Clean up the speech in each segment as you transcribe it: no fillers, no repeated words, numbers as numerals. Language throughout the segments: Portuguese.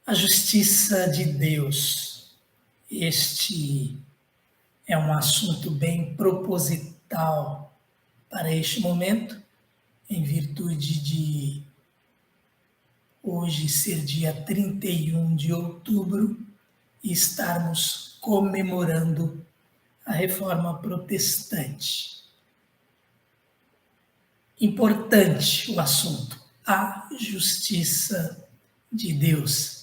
A justiça de Deus. Este é um assunto bem proposital para este momento, em virtude de hoje ser dia 31 de outubro e estarmos comemorando a Reforma Protestante. Importante o assunto, a justiça de Deus.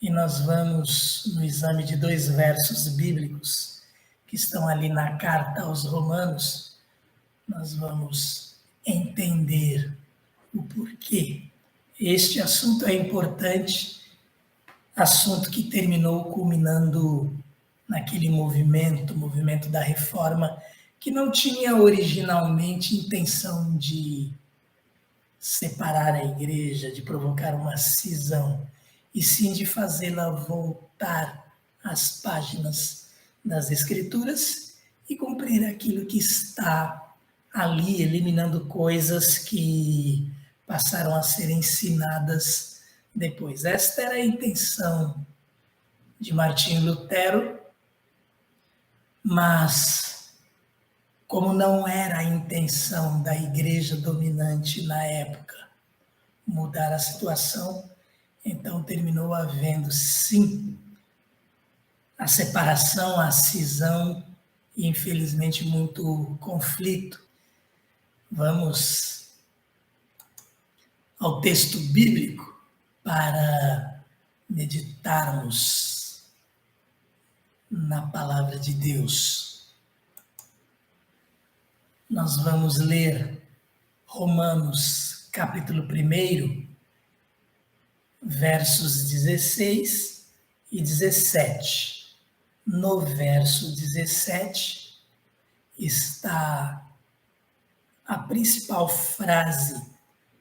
E nós vamos no exame de 2 versos bíblicos que estão ali na carta aos Romanos, nós vamos entender o porquê. Este assunto é importante, assunto que terminou culminando naquele movimento da reforma, que não tinha originalmente intenção de separar a igreja, de provocar uma cisão, e sim de fazê-la voltar às páginas das Escrituras e cumprir aquilo que está ali, eliminando coisas que passaram a ser ensinadas depois. Esta era a intenção de Martinho Lutero, mas como não era a intenção da igreja dominante na época mudar a situação, então terminou havendo sim a separação, a cisão e infelizmente muito conflito. Vamos ao texto bíblico para meditarmos na palavra de Deus. Nós vamos ler Romanos capítulo 1, versos 16 e 17. No verso 17 está a principal frase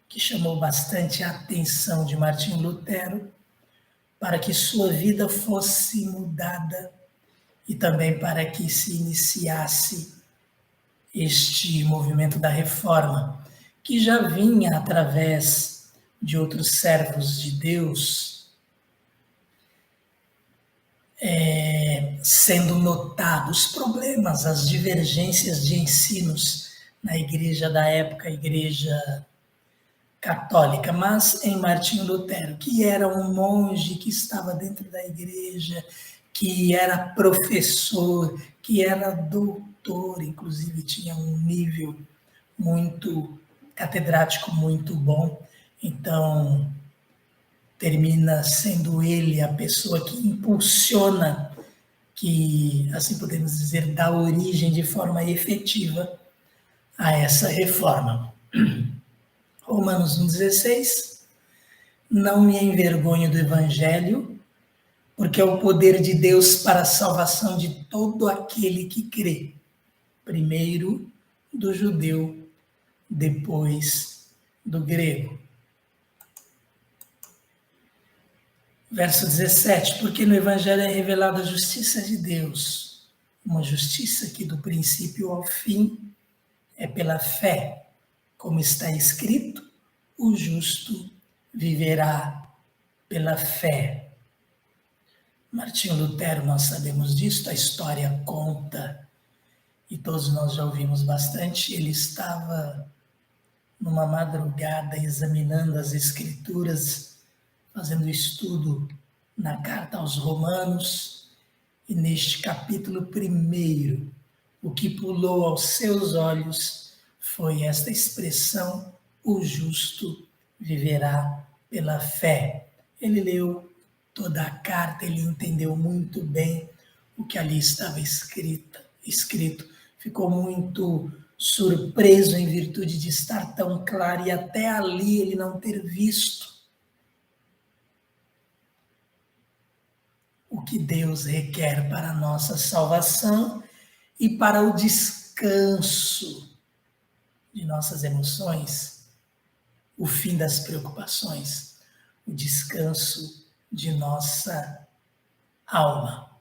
que chamou bastante a atenção de Martinho Lutero para que sua vida fosse mudada e também para que se iniciasse este movimento da reforma, que já vinha através de outros servos de Deus, sendo notados os problemas, as divergências de ensinos na igreja da época, a igreja católica, mas em Martinho Lutero, que era um monge que estava dentro da igreja, que era professor, que era doutor, inclusive tinha um nível muito catedrático, muito bom. Então, termina sendo ele a pessoa que impulsiona, que, assim podemos dizer, dá origem de forma efetiva a essa reforma. Romanos 1,16, não me envergonho do Evangelho, porque é o poder de Deus para a salvação de todo aquele que crê, primeiro do judeu, depois do grego. Verso 17, porque no Evangelho é revelada a justiça de Deus, uma justiça que do princípio ao fim é pela fé, como está escrito, o justo viverá pela fé. Martinho Lutero, nós sabemos disso, a história conta, e todos nós já ouvimos bastante, ele estava numa madrugada examinando as Escrituras, fazendo estudo na carta aos Romanos, e neste capítulo 1, o que pulou aos seus olhos foi esta expressão, o justo viverá pela fé. Ele leu toda a carta, ele entendeu muito bem o que ali estava escrito, ficou muito surpreso em virtude de estar tão claro e até ali ele não ter visto o que Deus requer para a nossa salvação e para o descanso de nossas emoções, o fim das preocupações, o descanso de nossa alma.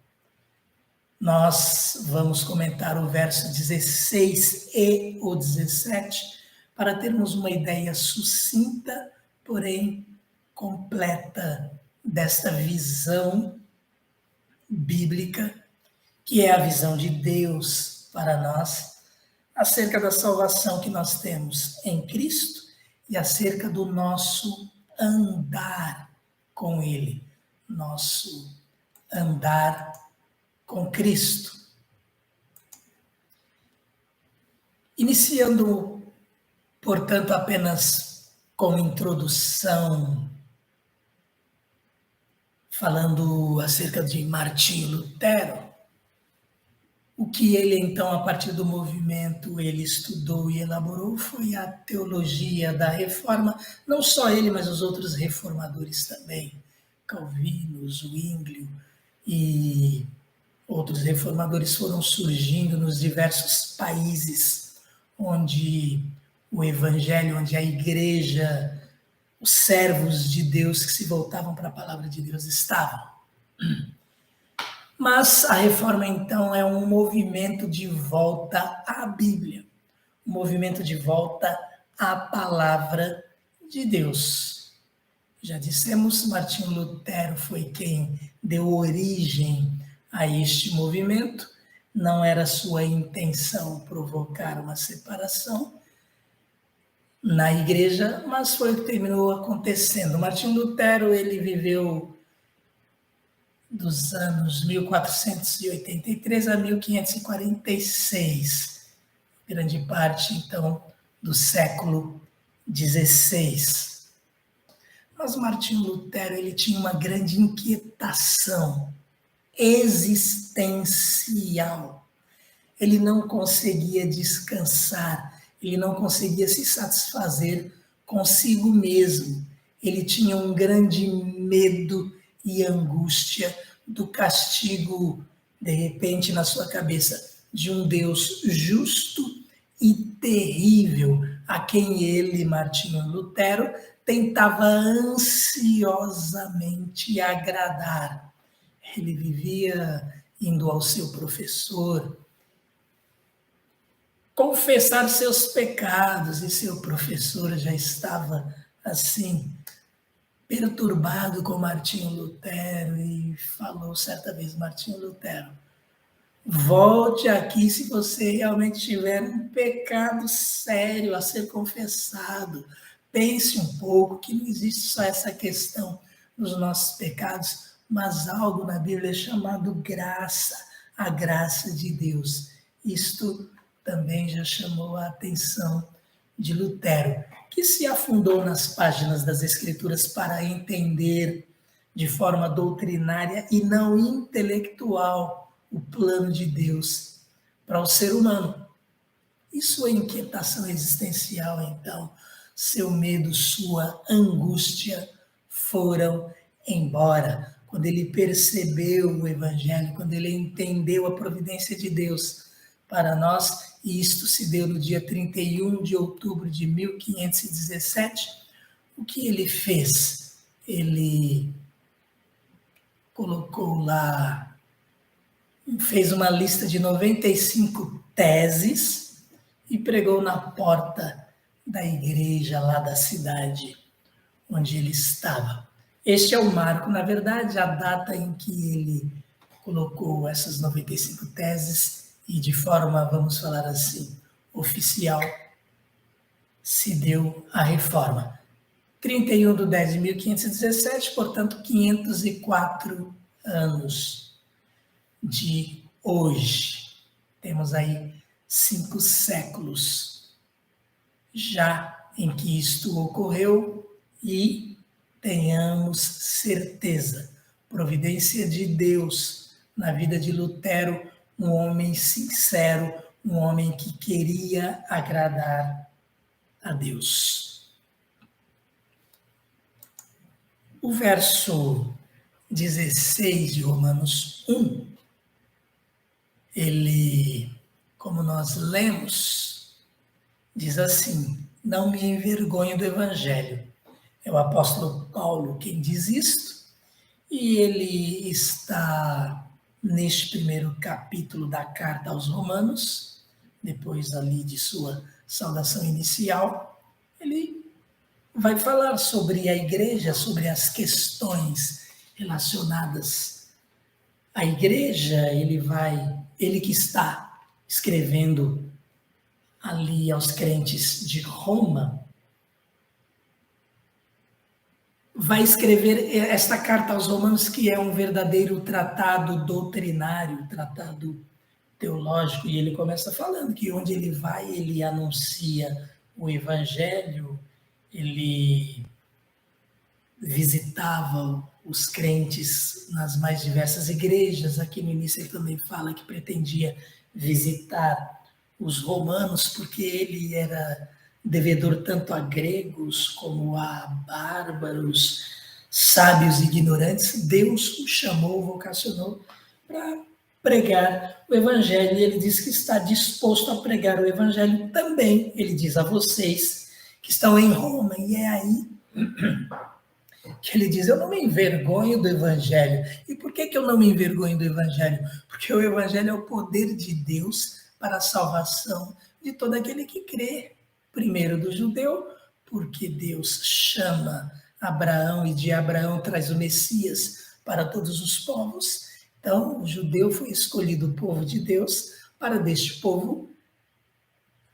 Nós vamos comentar o verso 16 e o 17 para termos uma ideia sucinta, porém completa desta visão bíblica, que é a visão de Deus para nós, acerca da salvação que nós temos em Cristo e acerca do nosso andar com Ele, nosso andar com Cristo. Iniciando, portanto, apenas com introdução, falando acerca de Martinho Lutero, o que ele, então, a partir do movimento, ele estudou e elaborou foi a teologia da reforma, não só ele, mas os outros reformadores também, Calvino, Zwinglio e outros reformadores foram surgindo nos diversos países onde o evangelho, onde a igreja, os servos de Deus que se voltavam para a palavra de Deus estavam. Mas a reforma, então, é um movimento de volta à Bíblia, um movimento de volta à palavra de Deus. Já dissemos, Martinho Lutero foi quem deu origem a este movimento. Não era sua intenção provocar uma separação na igreja, mas foi o que terminou acontecendo. Martinho Lutero, ele viveu dos anos 1483 a 1546, grande parte, então, do século XVI. Mas Martinho Lutero, ele tinha uma grande inquietação existencial. Ele não conseguia descansar, ele não conseguia se satisfazer consigo mesmo. Ele tinha um grande medo e angústia do castigo, de repente, na sua cabeça, de um Deus justo e terrível, a quem ele, Martinho Lutero, tentava ansiosamente agradar. Ele vivia indo ao seu professor confessar seus pecados, e seu professor já estava assim perturbado com Martinho Lutero e falou certa vez: Martinho Lutero, volte aqui se você realmente tiver um pecado sério a ser confessado. Pense um pouco que não existe só essa questão dos nossos pecados, mas algo na Bíblia chamado graça, a graça de Deus. Isto também já chamou a atenção de Lutero, que se afundou nas páginas das Escrituras para entender de forma doutrinária e não intelectual o plano de Deus para o ser humano. E sua inquietação existencial, então, seu medo, sua angústia foram embora. Quando ele percebeu o Evangelho, quando ele entendeu a providência de Deus para nós, e isto se deu no dia 31 de outubro de 1517, o que ele fez? Ele colocou lá, fez uma lista de 95 teses e pregou na porta da igreja lá da cidade onde ele estava. Este é o marco, na verdade, a data em que ele colocou essas 95 teses e de forma, vamos falar assim, oficial, se deu a reforma. 31 de 10 de 1517, portanto, 504 anos de hoje. Temos aí 5 séculos já em que isto ocorreu e tenhamos certeza, providência de Deus na vida de Lutero, um homem sincero, um homem que queria agradar a Deus. O verso 16 de Romanos 1, ele, como nós lemos, diz assim: não me envergonho do Evangelho. É o apóstolo Paulo quem diz isto, e ele está neste primeiro capítulo da carta aos Romanos, depois ali de sua saudação inicial, ele vai falar sobre a igreja, sobre as questões relacionadas à igreja, ele que está escrevendo ali aos crentes de Roma, vai escrever esta carta aos Romanos, que é um verdadeiro tratado doutrinário, tratado teológico, e ele começa falando que onde ele vai, ele anuncia o evangelho, ele visitava os crentes nas mais diversas igrejas. Aqui no início ele também fala que pretendia visitar os romanos, porque ele era devedor tanto a gregos como a bárbaros, sábios e ignorantes. Deus o chamou, vocacionou para pregar o evangelho, e ele diz que está disposto a pregar o evangelho também, ele diz a vocês que estão em Roma, e é aí que ele diz: eu não me envergonho do evangelho. E por que eu não me envergonho do evangelho? Porque o evangelho é o poder de Deus para a salvação de todo aquele que crê. Primeiro do judeu, porque Deus chama Abraão e de Abraão traz o Messias para todos os povos. Então, o judeu foi escolhido o povo de Deus para deste povo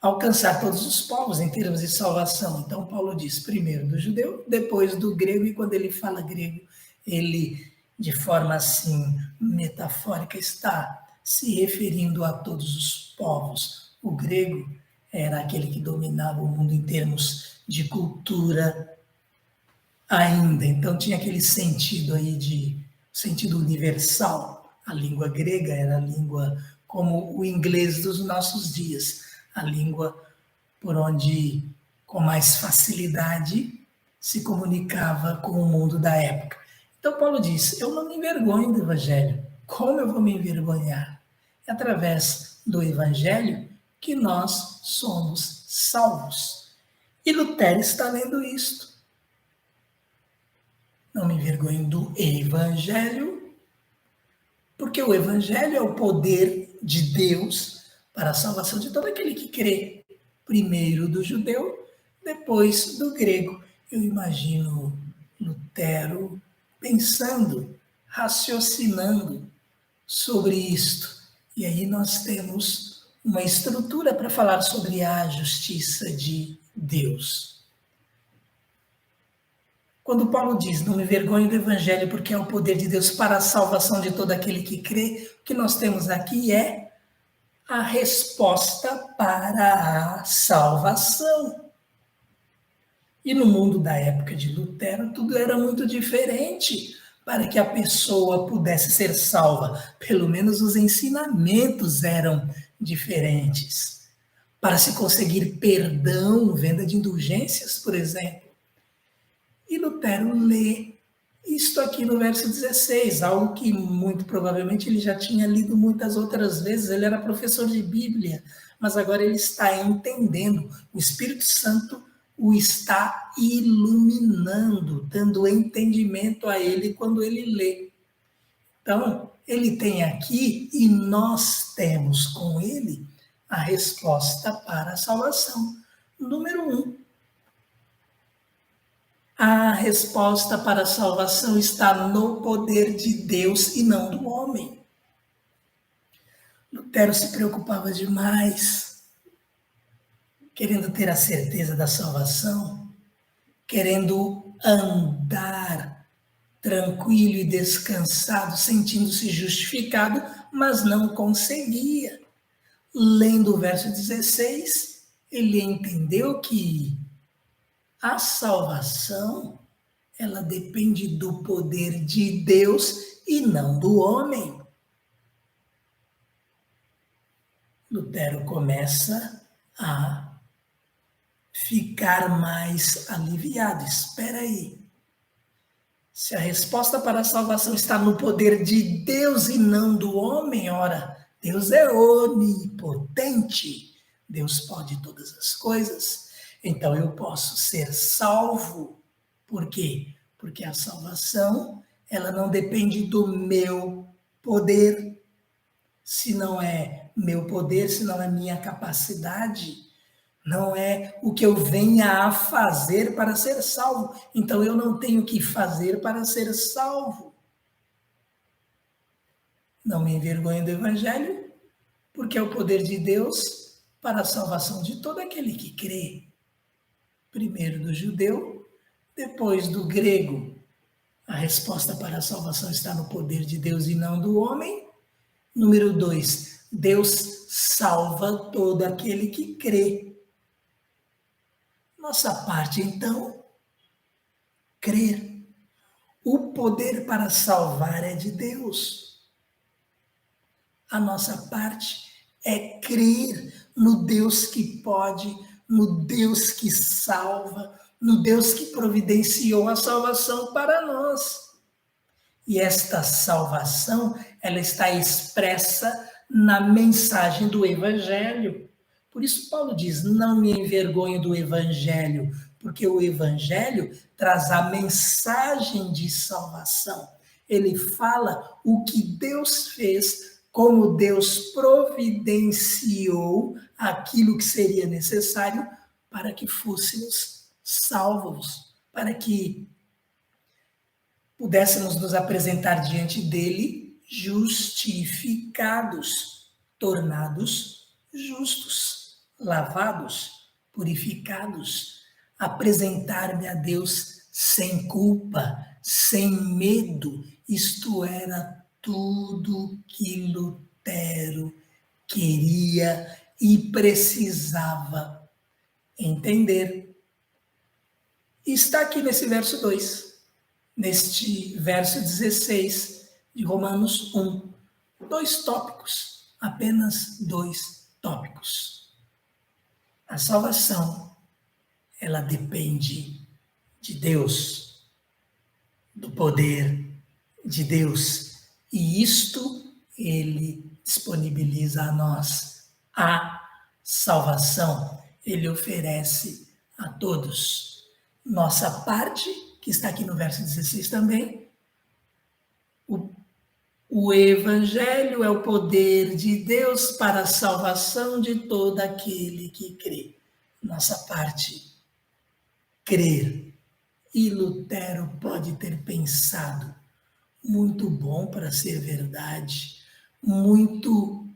alcançar todos os povos em termos de salvação. Então, Paulo diz primeiro do judeu, depois do grego, e quando ele fala grego, ele, de forma assim metafórica, está se referindo a todos os povos. O grego era aquele que dominava o mundo em termos de cultura ainda, então tinha aquele sentido aí de sentido universal. A língua grega era a língua como o inglês dos nossos dias, a língua por onde, com mais facilidade, se comunicava com o mundo da época. Então, Paulo diz: eu não me envergonho do Evangelho. Como eu vou me envergonhar? É através do Evangelho que nós somos salvos. E Lutero está lendo isto. Não me envergonho do Evangelho, porque o Evangelho é o poder de Deus para a salvação de todo aquele que crê. Primeiro do judeu, depois do grego. Eu imagino Lutero pensando, raciocinando sobre isto. E aí nós temos uma estrutura para falar sobre a justiça de Deus. Quando Paulo diz: não me envergonho do evangelho, porque é o poder de Deus para a salvação de todo aquele que crê, o que nós temos aqui é a resposta para a salvação. E no mundo da época de Lutero, tudo era muito diferente para que a pessoa pudesse ser salva. Pelo menos os ensinamentos eram diferentes. Para se conseguir perdão, venda de indulgências, por exemplo. E Lutero lê isto aqui no verso 16, algo que muito provavelmente ele já tinha lido muitas outras vezes. Ele era professor de Bíblia, mas agora ele está entendendo. O Espírito Santo o está iluminando, dando entendimento a ele quando ele lê. Então, ele tem aqui, e nós temos com ele, a resposta para a salvação. Número 1. A resposta para a salvação está no poder de Deus e não do homem. Lutero se preocupava demais, querendo ter a certeza da salvação, querendo andar tranquilo e descansado, sentindo-se justificado, mas não conseguia. Lendo o verso 16, ele entendeu que a salvação, ela depende do poder de Deus e não do homem. Lutero começa a ficar mais aliviado. Espera aí. Se a resposta para a salvação está no poder de Deus e não do homem, ora, Deus é onipotente. Deus pode todas as coisas. Então eu posso ser salvo. Por quê? Porque a salvação, ela não depende do meu poder. Se não é meu poder, se não é minha capacidade, não é o que eu venha a fazer para ser salvo. Então eu não tenho que fazer para ser salvo. Não me envergonho do Evangelho, porque é o poder de Deus para a salvação de todo aquele que crê. Primeiro do judeu, depois do grego. A resposta para a salvação está no poder de Deus e não do homem. Número 2, Deus salva todo aquele que crê. Nossa parte, então, crer. O poder para salvar é de Deus. A nossa parte é crer no Deus que pode, no Deus que salva, no Deus que providenciou a salvação para nós. E esta salvação, ela está expressa na mensagem do Evangelho. Por isso Paulo diz, não me envergonho do Evangelho, porque o Evangelho traz a mensagem de salvação. Ele fala o que Deus fez, como Deus providenciou aquilo que seria necessário para que fôssemos salvos, para que pudéssemos nos apresentar diante dele justificados, tornados justos, lavados, purificados, apresentar-me a Deus sem culpa, sem medo. Isto era tudo que Lutero queria e precisava entender. Está aqui nesse verso 2. Neste verso 16 de Romanos 1. 2 tópicos, apenas 2 tópicos. A salvação, ela depende de Deus, do poder de Deus. E isto ele disponibiliza a nós. A salvação, ele oferece a todos. Nossa parte, que está aqui no verso 16 também. O Evangelho é o poder de Deus para a salvação de todo aquele que crê. Nossa parte, crer. E Lutero pode ter pensado, muito bom para ser verdade, muito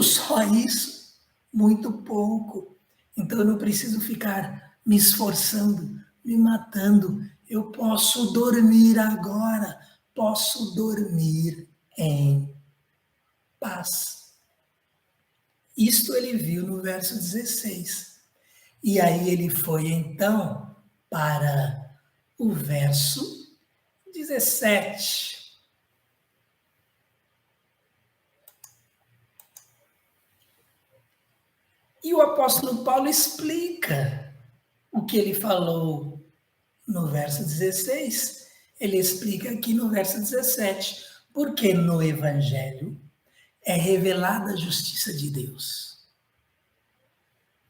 só isso, muito pouco. Então eu não preciso ficar me esforçando, me matando. Eu posso dormir agora, posso dormir em paz. Isto ele viu no verso 16. E aí ele foi então para o verso 17. E o apóstolo Paulo explica o que ele falou no verso 16, ele explica aqui no verso 17, porque no Evangelho é revelada a justiça de Deus.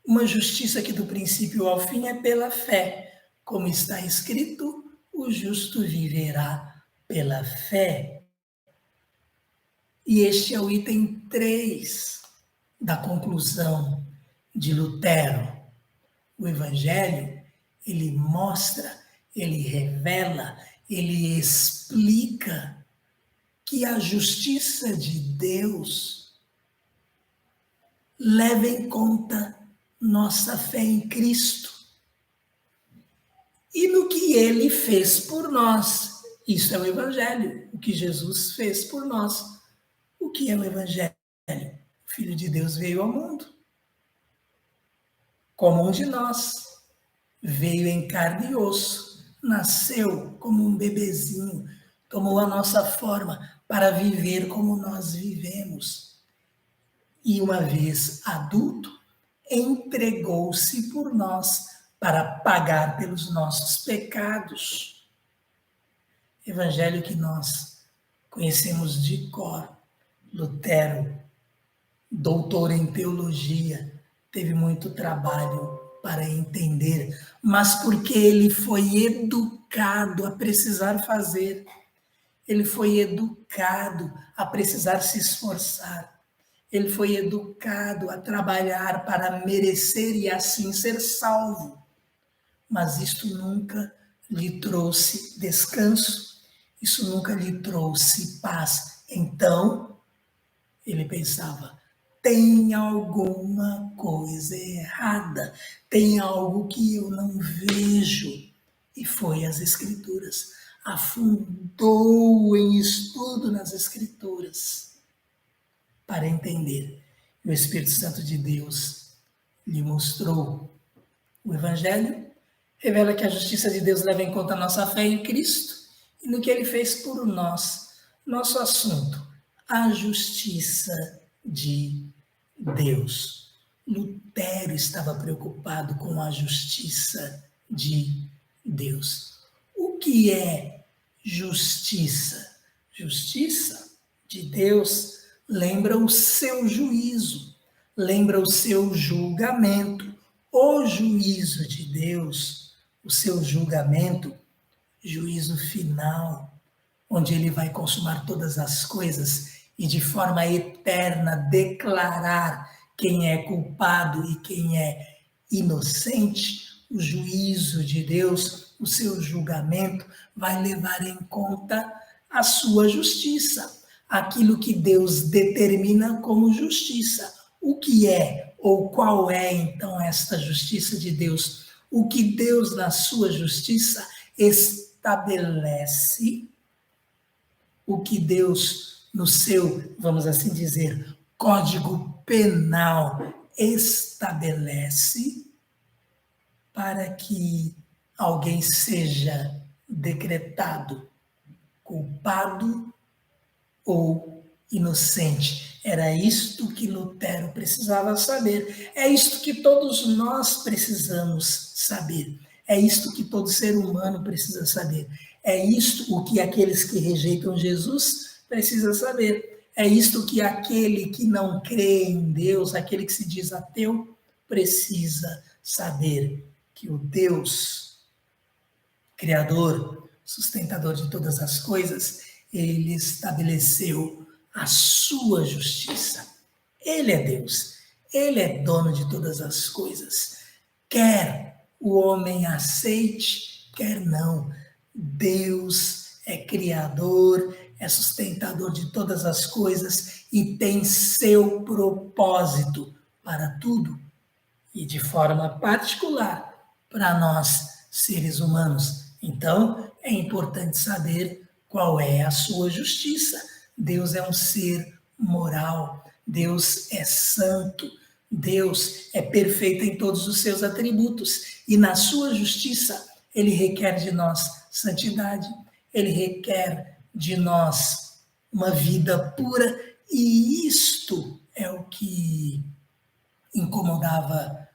Uma justiça que do princípio ao fim é pela fé, como está escrito, o justo viverá pela fé. E este é o item 3 da conclusão de Lutero. O Evangelho, ele mostra, ele revela, ele explica que a justiça de Deus leva em conta nossa fé em Cristo e no que ele fez por nós. Isso é o Evangelho, o que Jesus fez por nós. O que é o Evangelho? O Filho de Deus veio ao mundo, como um de nós, veio em carne e osso, nasceu como um bebezinho, tomou a nossa forma para viver como nós vivemos. E uma vez adulto, entregou-se por nós para pagar pelos nossos pecados. Evangelho que nós conhecemos de cor. Lutero, doutor em teologia, teve muito trabalho para entender, mas porque ele foi educado a precisar fazer, ele foi educado a precisar se esforçar, ele foi educado a trabalhar para merecer e assim ser salvo. Mas isto nunca lhe trouxe descanso, isso nunca lhe trouxe paz. Então, Ele pensava, tem alguma coisa errada, tem algo que eu não vejo. E foi às Escrituras, afundou em estudo nas Escrituras para entender. E o Espírito Santo de Deus lhe mostrou. O Evangelho revela que a justiça de Deus leva em conta a nossa fé em Cristo e no que Ele fez por nós. Nosso assunto, a justiça de Deus. Lutero estava preocupado com a justiça de Deus. O que é justiça? Justiça de Deus lembra o seu juízo, lembra o seu julgamento. O juízo de Deus, o seu julgamento, juízo final, onde ele vai consumar todas as coisas e de forma eterna declarar quem é culpado e quem é inocente. O juízo de Deus, o seu julgamento, vai levar em conta a sua justiça, aquilo que Deus determina como justiça. O que é ou qual é então esta justiça de Deus? O que Deus, na sua justiça, estabelece, o que Deus, no seu, vamos assim dizer, código penal, estabelece para que alguém seja decretado culpado ou inocente. Era isto que Lutero precisava saber. É isto que todos nós precisamos saber. É isto que todo ser humano precisa saber. É isto o que aqueles que rejeitam Jesus precisa saber. É isto que aquele que não crê em Deus, aquele que se diz ateu, precisa saber. Que o Deus Criador, sustentador de todas as coisas, ele estabeleceu a sua justiça. Ele é Deus, ele é dono de todas as coisas. Quer o homem aceite, quer não. Deus é criador, é sustentador de todas as coisas e tem seu propósito para tudo. E de forma particular para nós, seres humanos. Então, é importante saber qual é a sua justiça. Deus é um ser moral, Deus é santo, Deus é perfeito em todos os seus atributos. E na sua justiça, ele requer de nós santidade, ele requer de nós uma vida pura, e isto é o que incomodava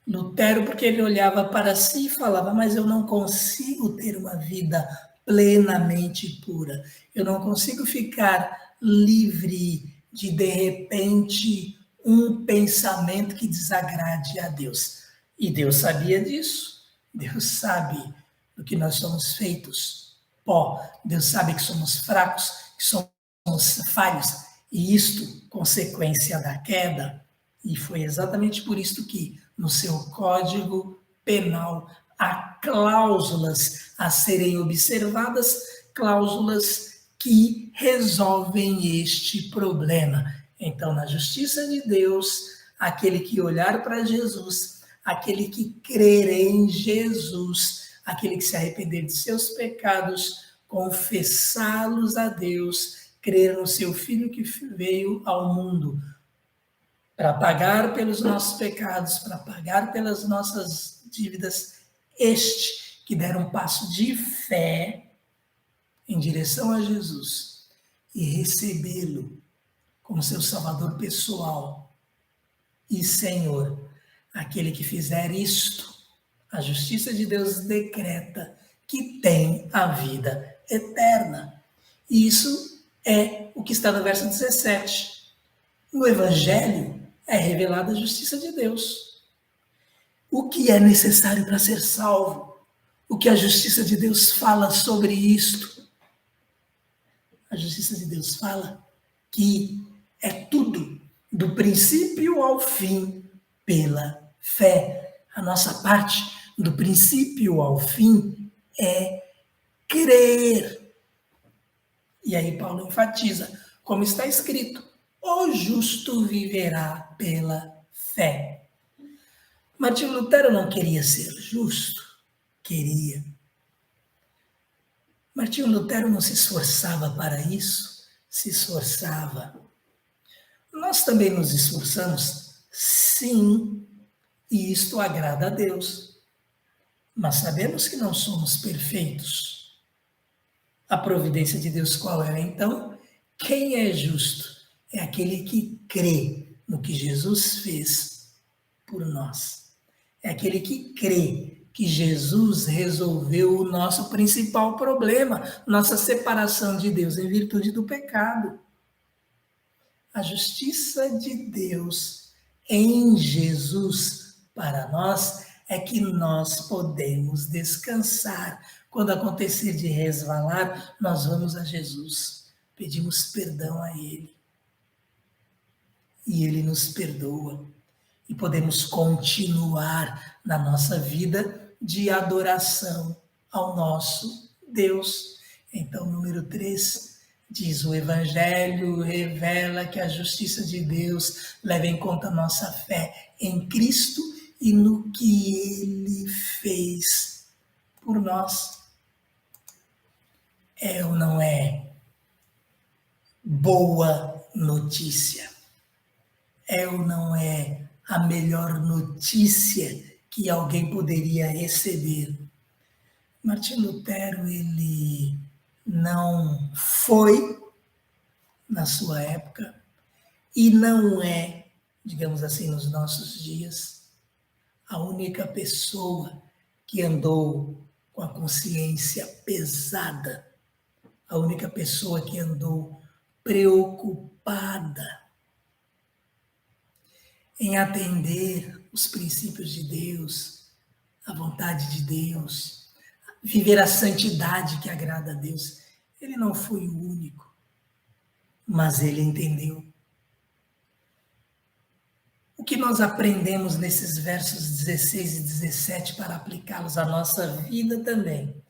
Lutero, porque ele olhava para si e falava, mas eu não consigo ter uma vida plenamente pura. Eu não consigo ficar livre de repente, um pensamento que desagrade a Deus. E Deus sabia disso. Deus sabe do que nós somos feitos. Pó. Deus sabe que somos fracos, que somos falhos. E isto, consequência da queda. E foi exatamente por isso que, no seu Código Penal, há cláusulas a serem observadas, cláusulas que resolvem este problema. Então, na justiça de Deus, aquele que olhar para Jesus, aquele que crer em Jesus, aquele que se arrepender de seus pecados, confessá-los a Deus, crer no seu Filho que veio ao mundo para pagar pelos nossos pecados, para pagar pelas nossas dívidas, este que der um passo de fé em direção a Jesus e recebê-lo como seu Salvador pessoal e Senhor, aquele que fizer isto, a justiça de Deus decreta que tem a vida eterna. E isso é o que está no verso 17. No Evangelho é revelada a justiça de Deus. O que é necessário para ser salvo? O que a justiça de Deus fala sobre isto? A justiça de Deus fala que é tudo, do princípio ao fim, pela fé. A nossa parte, do princípio ao fim, é crer. E aí Paulo enfatiza, como está escrito, O justo viverá pela fé. Martinho Lutero não queria ser justo? Queria. Martinho Lutero não se esforçava para isso? Se esforçava. Nós também nos esforçamos? Sim, e isto agrada a Deus. Mas sabemos que não somos perfeitos. A providência de Deus qual é, então? Quem é justo? É aquele que crê no que Jesus fez por nós. É aquele que crê que Jesus resolveu o nosso principal problema, nossa separação de Deus em virtude do pecado. A justiça de Deus em Jesus para nós é que nós podemos descansar. Quando acontecer de resvalar, nós vamos a Jesus, pedimos perdão a Ele. E Ele nos perdoa. E podemos continuar na nossa vida de adoração ao nosso Deus. Então, número 3, diz: o Evangelho revela que a justiça de Deus leva em conta a nossa fé em Cristo e no que Ele fez por nós. É ou não é boa notícia? É ou não é a melhor notícia que alguém poderia receber? Martinho Lutero, ele não foi, na sua época, e não é, digamos assim, nos nossos dias, a única pessoa que andou com a consciência pesada, a única pessoa que andou preocupada em atender os princípios de Deus, a vontade de Deus, viver a santidade que agrada a Deus. Ele não foi o único, mas ele entendeu. O que nós aprendemos nesses versos 16 e 17 para aplicá-los à nossa vida também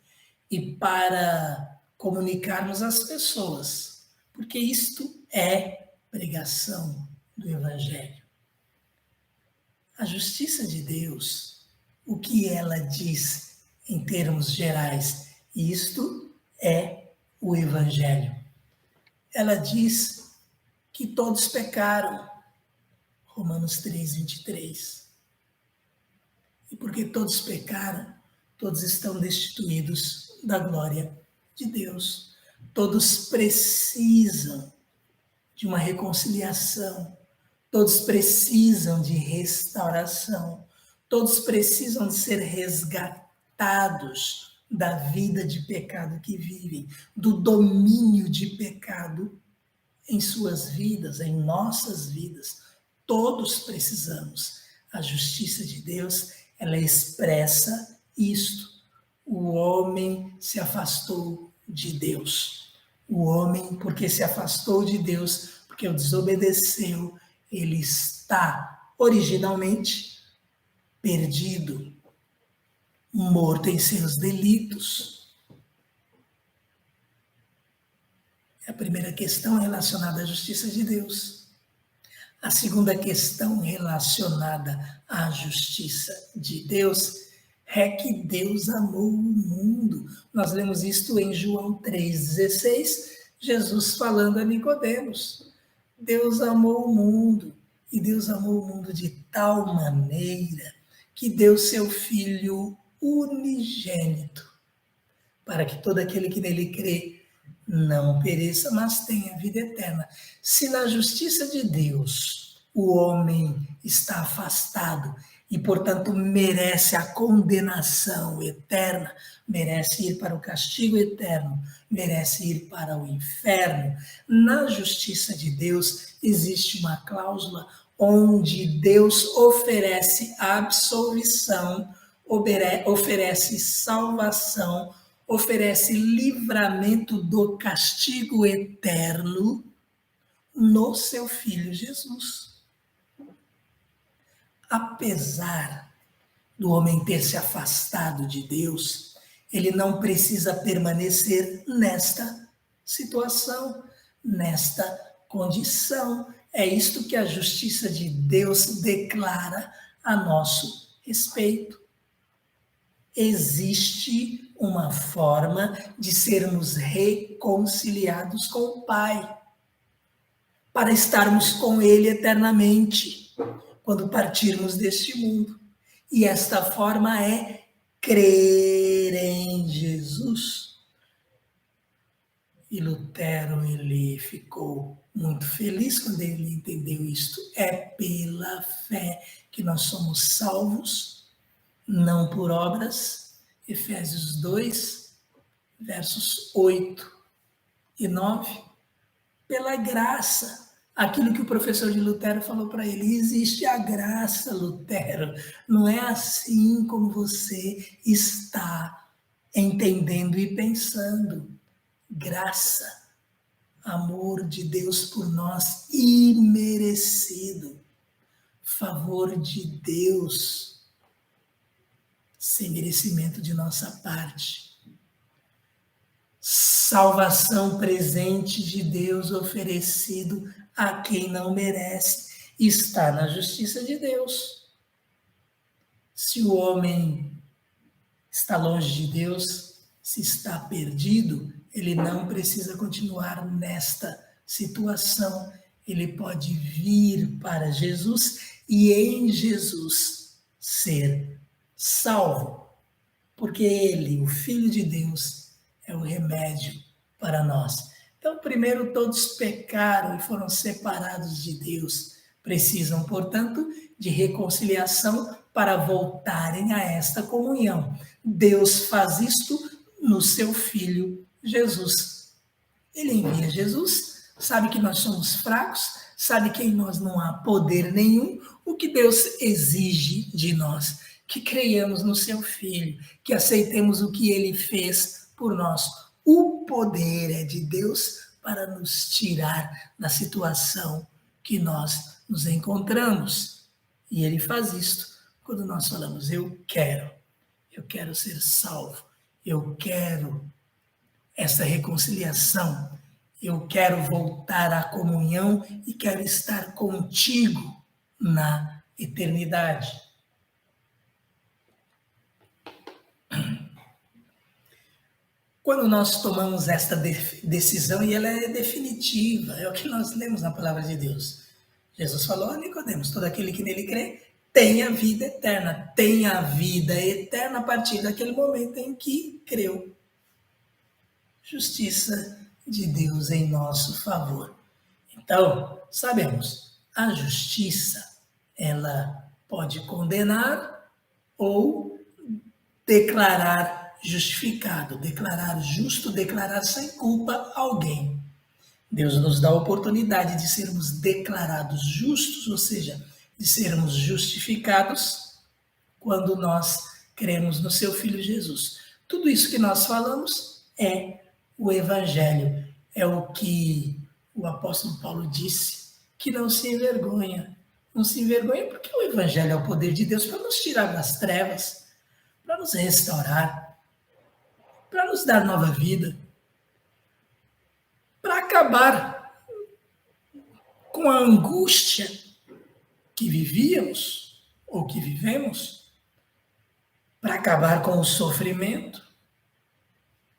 e para comunicarmos às pessoas, porque isto é pregação do Evangelho. A justiça de Deus, o que ela diz em termos gerais, isto é o Evangelho. Ela diz que todos pecaram, Romanos 3, 23. E porque todos pecaram, todos estão destituídos da glória de Deus. Todos precisam de uma reconciliação. Todos precisam de restauração. Todos precisam de ser resgatados da vida de pecado que vivem, do domínio de pecado em suas vidas, em nossas vidas. Todos precisamos. A justiça de Deus, ela expressa isto. O homem se afastou de Deus. O homem, porque se afastou de Deus, porque o desobedeceu, ele está originalmente perdido, morto em seus delitos. É a primeira questão relacionada à justiça de Deus. A segunda questão relacionada à justiça de Deus é que Deus amou o mundo. Nós lemos isto em João 3,16, Jesus falando a Nicodemos. Deus amou o mundo, e Deus amou o mundo de tal maneira que deu seu Filho unigênito, para que todo aquele que nele crê não pereça, mas tenha vida eterna. Se na justiça de Deus o homem está afastado e, portanto, merece a condenação eterna, merece ir para o castigo eterno, merece ir para o inferno, na justiça de Deus existe uma cláusula onde Deus oferece absolvição, oferece salvação, oferece livramento do castigo eterno no seu Filho Jesus. Apesar do homem ter se afastado de Deus, ele não precisa permanecer nesta situação, nesta condição. É isto que a justiça de Deus declara a nosso respeito. Existe uma forma de sermos reconciliados com o Pai, para estarmos com Ele eternamente, quando partirmos deste mundo. E esta forma é crer em Jesus. E Lutero, ele ficou muito feliz quando ele entendeu isto. É pela fé que nós somos salvos, não por obras. Efésios 2, versos 8 e 9. Pela graça. Aquilo que o professor de Lutero falou para ele, existe a graça, Lutero. Não é assim como você está entendendo e pensando. Graça, amor de Deus por nós, imerecido. Favor de Deus, sem merecimento de nossa parte. Salvação presente de Deus oferecido a quem não merece. Está na justiça de Deus. Se o homem está longe de Deus, se está perdido, ele não precisa continuar nesta situação. Ele pode vir para Jesus e em Jesus ser salvo. Porque ele, o Filho de Deus, é o remédio para nós. Então, primeiro, todos pecaram e foram separados de Deus. Precisam, portanto, de reconciliação para voltarem a esta comunhão. Deus faz isto no seu Filho Jesus. Ele envia Jesus, sabe que nós somos fracos, sabe que em nós não há poder nenhum. O que Deus exige de nós? Que creiamos no seu Filho, que aceitemos o que ele fez por nós. O poder é de Deus para nos tirar da situação que nós nos encontramos. E ele faz isto quando nós falamos, eu quero ser salvo, eu quero essa reconciliação, eu quero voltar à comunhão e quero estar contigo na eternidade. Quando nós tomamos esta decisão, e ela é definitiva, é o que nós lemos na palavra de Deus. Jesus falou a Nicodemos, todo aquele que nele crê tem a vida eterna. Tem a vida eterna a partir daquele momento em que creu. Justiça de Deus em nosso favor. Então, sabemos, a justiça, ela pode condenar ou declarar justificado, declarar justo, declarar sem culpa alguém. Deus nos dá a oportunidade de sermos declarados justos, ou seja, de sermos justificados quando nós cremos no seu Filho Jesus. Tudo isso que nós falamos é o Evangelho, é o que o apóstolo Paulo disse, que não se envergonha. Não se envergonha porque o Evangelho é o poder de Deus para nos tirar das trevas, para nos restaurar, para nos dar nova vida, para acabar com a angústia que vivíamos ou que vivemos, para acabar com o sofrimento,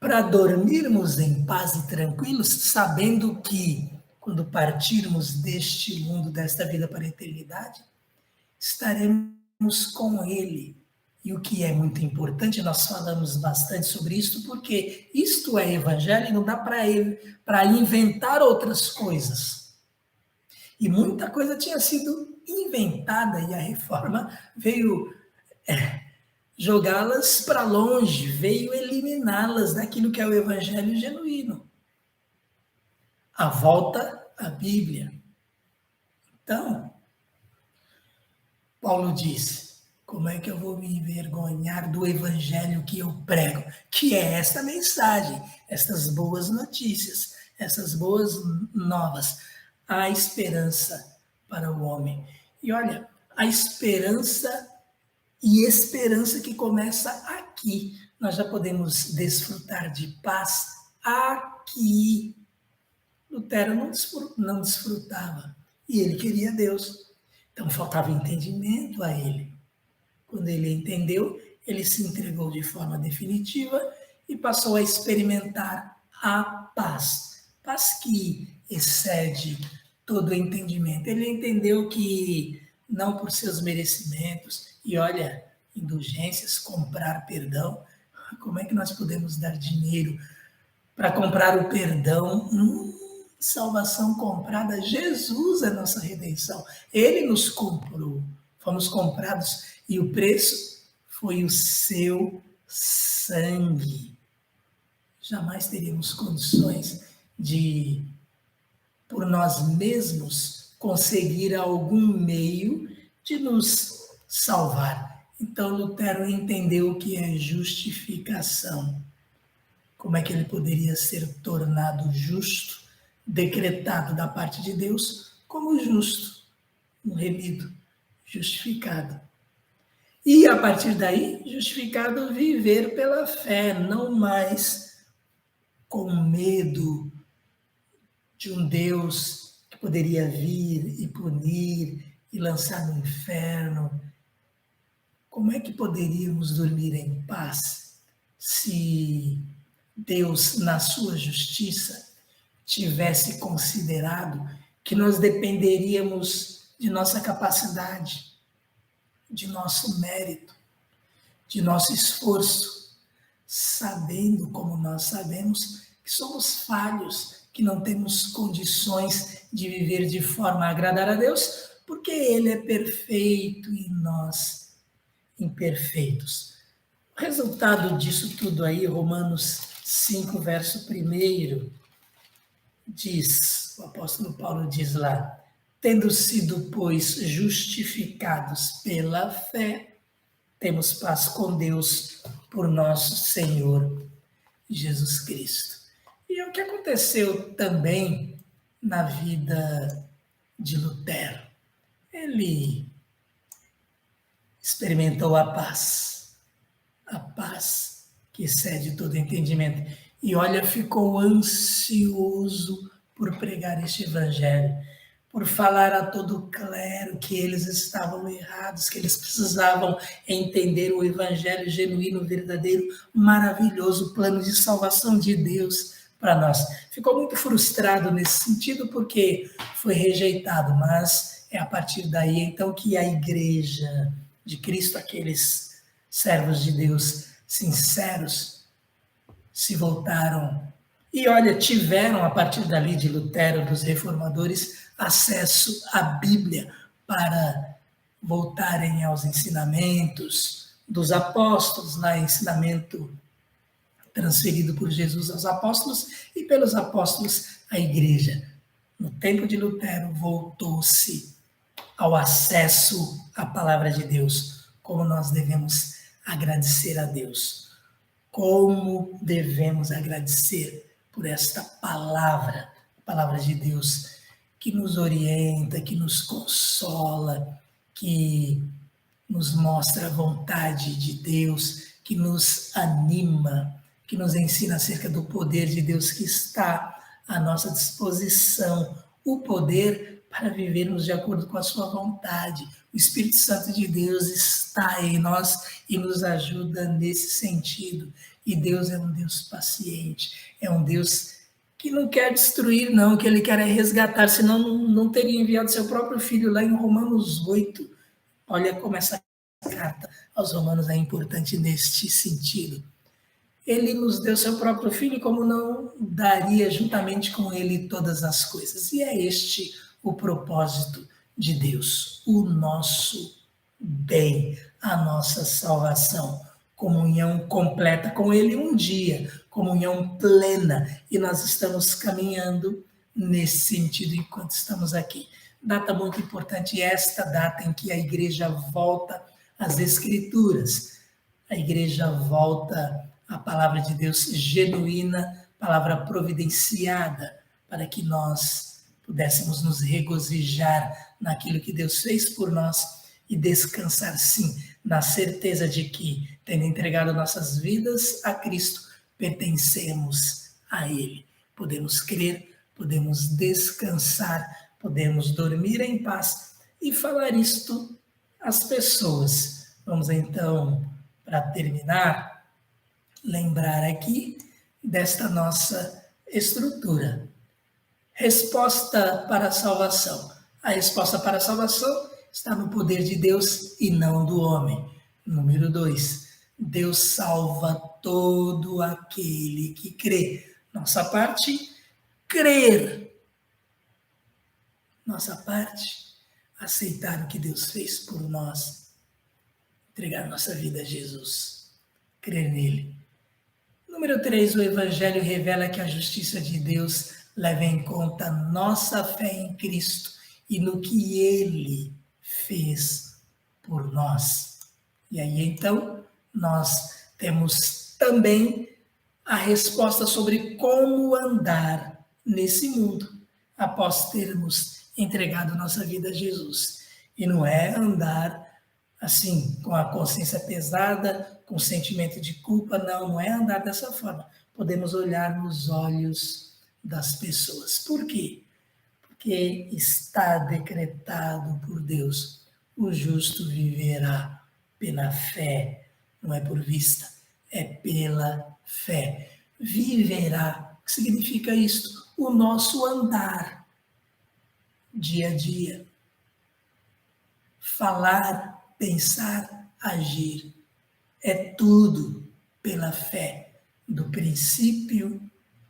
para dormirmos em paz e tranquilos, sabendo que, quando partirmos deste mundo, desta vida para a eternidade, estaremos com Ele. E o que é muito importante, nós falamos bastante sobre isso, porque isto é evangelho e não dá para inventar outras coisas. E muita coisa tinha sido inventada e a reforma veio jogá-las para longe, veio eliminá-las daquilo que é o evangelho genuíno. A volta à Bíblia. Então, Paulo diz, como é que eu vou me envergonhar do evangelho que eu prego? Que é esta mensagem, estas boas notícias, essas boas novas. A esperança para o homem. E olha, a esperança que começa aqui. Nós já podemos desfrutar de paz aqui. Lutero não desfrutava e ele queria Deus. Então faltava entendimento a ele. Quando ele entendeu, ele se entregou de forma definitiva e passou a experimentar a paz. Paz que excede todo o entendimento. Ele entendeu que não por seus merecimentos, e olha, indulgências, comprar perdão, como é que nós podemos dar dinheiro para comprar o perdão? Salvação comprada, Jesus é nossa redenção. Ele nos comprou, fomos comprados e o preço foi o seu sangue. Jamais teríamos condições de, por nós mesmos, conseguir algum meio de nos salvar. Então Lutero entendeu o que é justificação. Como é que ele poderia ser tornado justo, decretado da parte de Deus como justo, um remido, justificado. E a partir daí, justificado, viver pela fé, não mais com medo de um Deus que poderia vir e punir e lançar no inferno. Como é que poderíamos dormir em paz se Deus, na sua justiça, tivesse considerado que nós dependeríamos de nossa capacidade, de nosso mérito, de nosso esforço, sabendo, como nós sabemos, que somos falhos, que não temos condições de viver de forma a agradar a Deus, porque Ele é perfeito e nós imperfeitos. O resultado disso tudo aí, Romanos 5, verso 1, diz, o apóstolo Paulo diz lá, tendo sido, pois, justificados pela fé, temos paz com Deus por nosso Senhor Jesus Cristo. E é o que aconteceu também na vida de Lutero. Ele experimentou a paz que excede todo entendimento. E olha, ficou ansioso por pregar este evangelho, por falar a todo o clero que eles estavam errados, que eles precisavam entender o evangelho genuíno, verdadeiro, maravilhoso, plano de salvação de Deus para nós. Ficou muito frustrado nesse sentido porque foi rejeitado, mas é a partir daí então que a igreja de Cristo, aqueles servos de Deus sinceros, se voltaram e, olha, tiveram, a partir dali de Lutero, dos reformadores, acesso à Bíblia para voltarem aos ensinamentos dos apóstolos, lá ensinamento transferido por Jesus aos apóstolos e pelos apóstolos à igreja. No tempo de Lutero, voltou-se ao acesso à palavra de Deus. Como nós devemos agradecer a Deus. Como devemos agradecer por esta palavra, a palavra de Deus, que nos orienta, que nos consola, que nos mostra a vontade de Deus, que nos anima, que nos ensina acerca do poder de Deus que está à nossa disposição, o poder para vivermos de acordo com a sua vontade. O Espírito Santo de Deus está em nós e nos ajuda nesse sentido. E Deus é um Deus paciente, é um Deus que não quer destruir, não, que Ele quer resgatar, senão não teria enviado seu próprio Filho lá em Romanos 8. Olha como essa carta aos Romanos é importante neste sentido. Ele nos deu seu próprio Filho, como não daria juntamente com Ele todas as coisas? E é este o propósito de Deus, o nosso bem, a nossa salvação. Comunhão completa com Ele um dia, comunhão plena, e nós estamos caminhando nesse sentido enquanto estamos aqui. Data muito importante, esta data em que a igreja volta às Escrituras, a igreja volta à palavra de Deus genuína, palavra providenciada, para que nós pudéssemos nos regozijar naquilo que Deus fez por nós e descansar, sim, na certeza de que, tendo entregado nossas vidas a Cristo, pertencemos a Ele. Podemos crer, podemos descansar, podemos dormir em paz e falar isto às pessoas. Vamos então, para terminar, lembrar aqui desta nossa estrutura. Resposta para a salvação. A resposta para a salvação está no poder de Deus e não do homem. Número 2. Deus salva todo aquele que crê. Nossa parte, crer. Nossa parte, aceitar o que Deus fez por nós. Entregar nossa vida a Jesus. Crer nele. Número 3. O Evangelho revela que a justiça de Deus leva em conta nossa fé em Cristo e no que Ele fez por nós. E aí, então, nós temos também a resposta sobre como andar nesse mundo após termos entregado nossa vida a Jesus. E não é andar assim, com a consciência pesada, com sentimento de culpa, não é andar dessa forma. Podemos olhar nos olhos das pessoas. Por quê? Porque está decretado por Deus: o justo viverá pela fé, não é por vista, é pela fé. Viverá, o que significa isto? O nosso andar, dia a dia. Falar, pensar, agir, é tudo pela fé, do princípio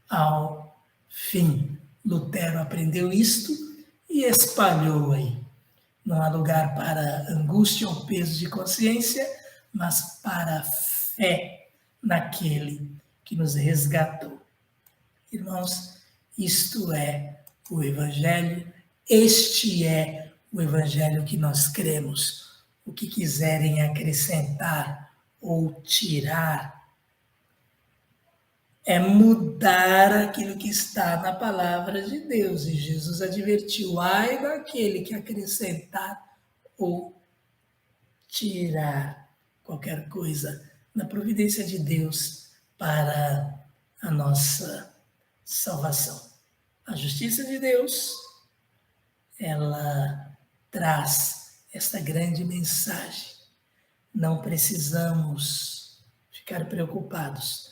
ao fim. Lutero aprendeu isto e espalhou aí. Não há lugar para angústia ou peso de consciência, mas para fé naquele que nos resgatou. Irmãos, isto é o Evangelho, este é o Evangelho que nós cremos. O que quiserem acrescentar ou tirar é mudar aquilo que está na palavra de Deus. E Jesus advertiu: ai daquele que acrescentar ou tirar qualquer coisa na providência de Deus para a nossa salvação. A justiça de Deus, ela traz esta grande mensagem. Não precisamos ficar preocupados.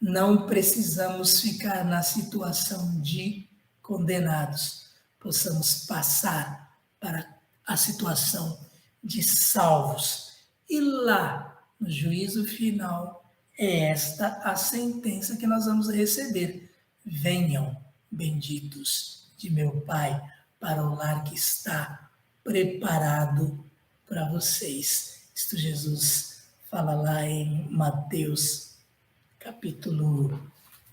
Não precisamos ficar na situação de condenados. Possamos passar para a situação de salvos. E lá, no juízo final, é esta a sentença que nós vamos receber. Venham, benditos de meu Pai, para o lar que está preparado para vocês. Isto Jesus fala lá em Mateus, capítulo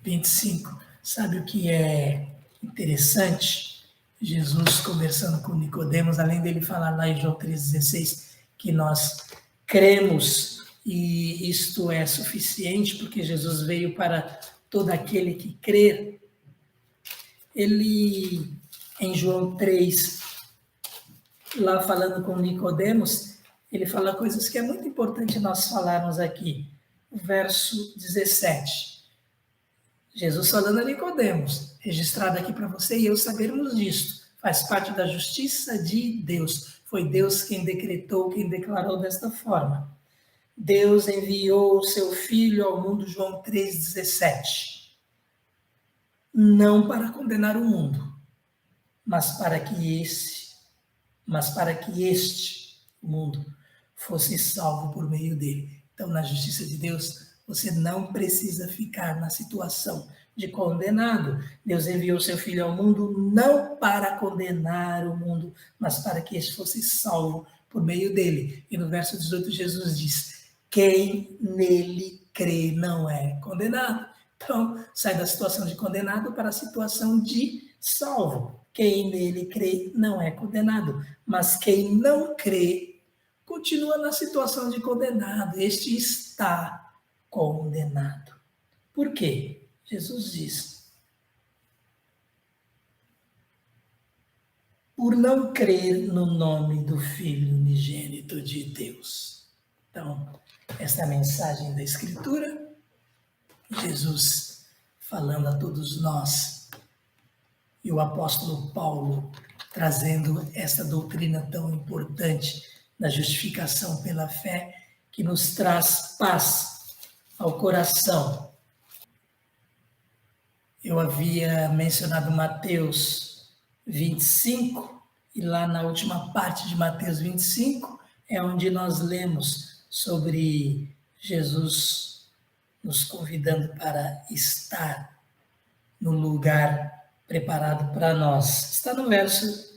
25. Sabe o que é interessante? Jesus conversando com Nicodemos, além dele falar lá em João 3,16, que nós cremos e isto é suficiente, porque Jesus veio para todo aquele que crer. Ele, em João 3, lá falando com Nicodemos, ele fala coisas que é muito importante nós falarmos aqui. O verso 17. Jesus falando a Nicodemos, registrado aqui para você e eu sabermos disto. Faz parte da justiça de Deus. Foi Deus quem decretou, quem declarou desta forma. Deus enviou o seu Filho ao mundo, João 3,17. Não para condenar o mundo, mas para que este mundo fosse salvo por meio dele. Então, na justiça de Deus, você não precisa ficar na situação de condenado. Deus enviou seu Filho ao mundo não para condenar o mundo, mas para que este fosse salvo por meio dele. E no verso 18, Jesus diz: quem nele crê não é condenado. Então, sai da situação de condenado para a situação de salvo. Quem nele crê não é condenado, mas quem não crê continua na situação de condenado. Este está condenado. Por quê? Jesus diz: por não crer no nome do Filho unigênito de Deus. Então, esta é a mensagem da Escritura. Jesus falando a todos nós. E o apóstolo Paulo trazendo essa doutrina tão importante da justificação pela fé, que nos traz paz ao coração. Eu havia mencionado Mateus 25, e lá na última parte de Mateus 25 é onde nós lemos sobre Jesus nos convidando para estar no lugar preparado para nós. Está no verso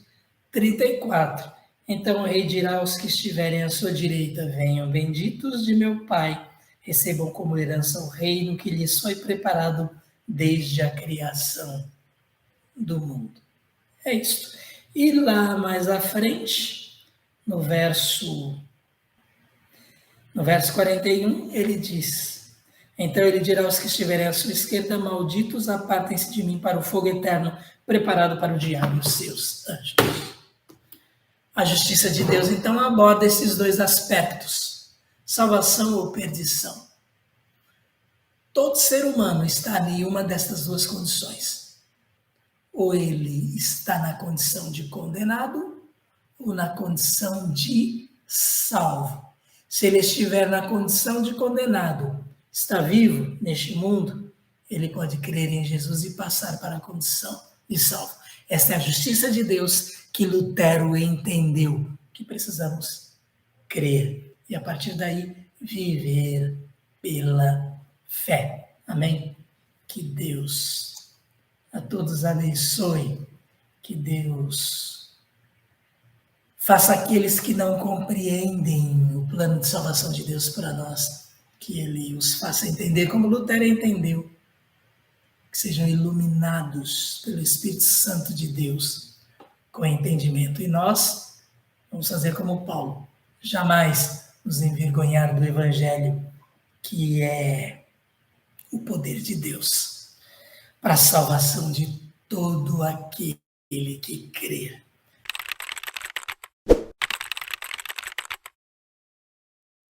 34. Então o rei dirá aos que estiverem à sua direita: venham, benditos de meu Pai, recebam como herança o reino que lhes foi preparado desde a criação do mundo. É isso. E lá mais à frente, no verso 41, ele diz: então ele dirá aos que estiverem à sua esquerda: malditos, apartem-se de mim para o fogo eterno, preparado para o diabo e os seus anjos. A justiça de Deus, então, aborda esses dois aspectos: salvação ou perdição. Todo ser humano está em uma dessas duas condições. Ou ele está na condição de condenado, ou na condição de salvo. Se ele estiver na condição de condenado, está vivo neste mundo, ele pode crer em Jesus e passar para a condição de salvo. Esta é a justiça de Deus que Lutero entendeu, que precisamos crer. E a partir daí, viver pela fé. Amém? Que Deus a todos abençoe. Que Deus faça aqueles que não compreendem o plano de salvação de Deus para nós, que Ele os faça entender como Lutero entendeu, que sejam iluminados pelo Espírito Santo de Deus com entendimento. E nós vamos fazer como Paulo, jamais nos envergonhar do Evangelho, que é o poder de Deus para a salvação de todo aquele que crer.